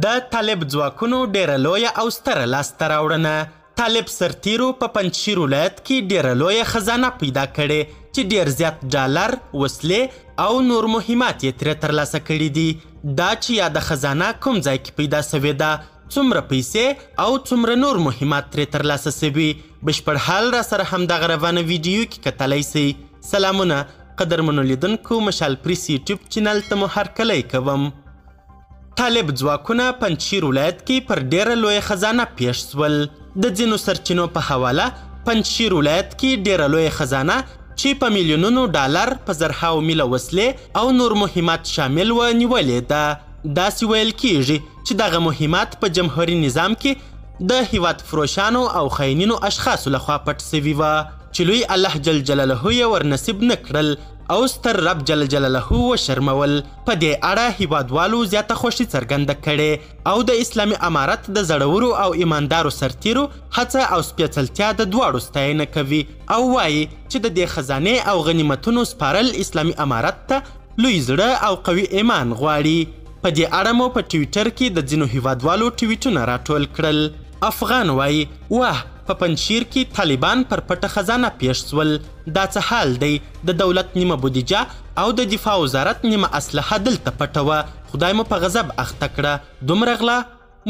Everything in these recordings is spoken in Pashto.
د طالب ځواکونو ډیره لویه او ستره لاسته راوړنه. طالب سرتیرو په پنجشیر ولایت کې ډیره لویه خزانه پیدا کړې چې ډیر زیات ډالر، وسلې او نور مهمات یې ترې ترلاسه کړي دي. دا چې یاده خزانه کوم ځای کې پیدا سوې ده، څومره پیسې او څومره نور مهمات ترې ترلاسه سوي، بشپړ حال را سره همدغه روانه ویډیو کې کتلی سئ. سلامونه قدرمنو لیدونکو، مشال پریس یوټیوب چینل ته مو هرکلی کوم. طالب ځواکونه پنجشیر ولایت کې پر ډیره لویه خزانه پیښ سول. د ځینو سرچینو په حواله پنجشیر ولایت کې ډیره لویه خزانه چې په میلیونونو ډالر، په زرهاو میله وسلې او نور مهمات شامل و نیولې ده. داسې ویل کیږي چې دغه مهمات په جمهوري نظام کې د هیواد فروشانو او خاینینو اشخاصو لخوا پټ سوي وه چې لوی الله جل جلاله یې ورنصیب نه کړل او ستر رب جل جلاله وشرمول. په دې اړه هیوادوالو زیاته خوښي څرګنده کړې او د اسلامي امارت د زړورو او ایماندارو سرتیرو هڅه او سپېڅلتیا د دواړو ستاینه کوي او وایي چې د دې خزانې او غنیمتونو سپارل اسلامي امارت ته لوی زړه او قوي ایمان غواړي. په دې اړه مو په ټویټر کې د ځینو هیوادوالو ټویټونه راټول کړل. افغان وایي واه، په پنجشیر کې طالبان پر پټه خزانه پیښ سول. دا څه حال دی؟ د دولت نیمه بودیجه او د دفاع وزارت نیمه اسلحه دلته پټه وه. خدای مو په غضب اخته کړه. دومره غلا.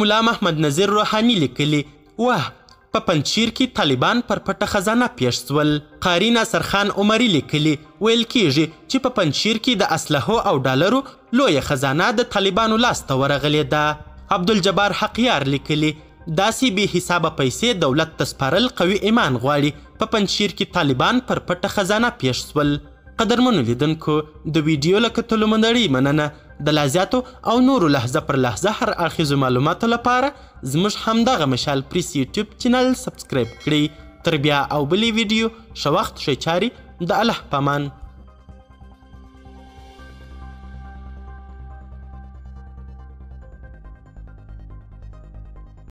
ملا محمد نذیر روحاني لیکلي واه، په پنجشیر کې طالبان پر پټه خزانه پیښ سول. قاري ناصر خان عمري لیکلي ویل کیږي چې په پنجشیر کې د اسلحو او ډالرو لویه خزانه د طالبانو لاسته ورغلې ده. عبدالجبار حقیار لیکلي داسې بې حسابه پیسې دولت ته سپارل قوي ایمان غواړي. په پنجشیر کې طالبان پر پټه خزانه پیښ سول. قدرمنو لیدونکو، د ویډیو له کتلو مو نړۍ مننه. د لا زیاتو او نورو لحظه پر لحظه هر اړخیزو معلوماتو لپاره زموږ همدغه مشال پریس یوټیوب چینل سبسکرایب کړئ. تر بیا او بلې ویډیو، ښه وخت، ښې چارې، د الله په امان.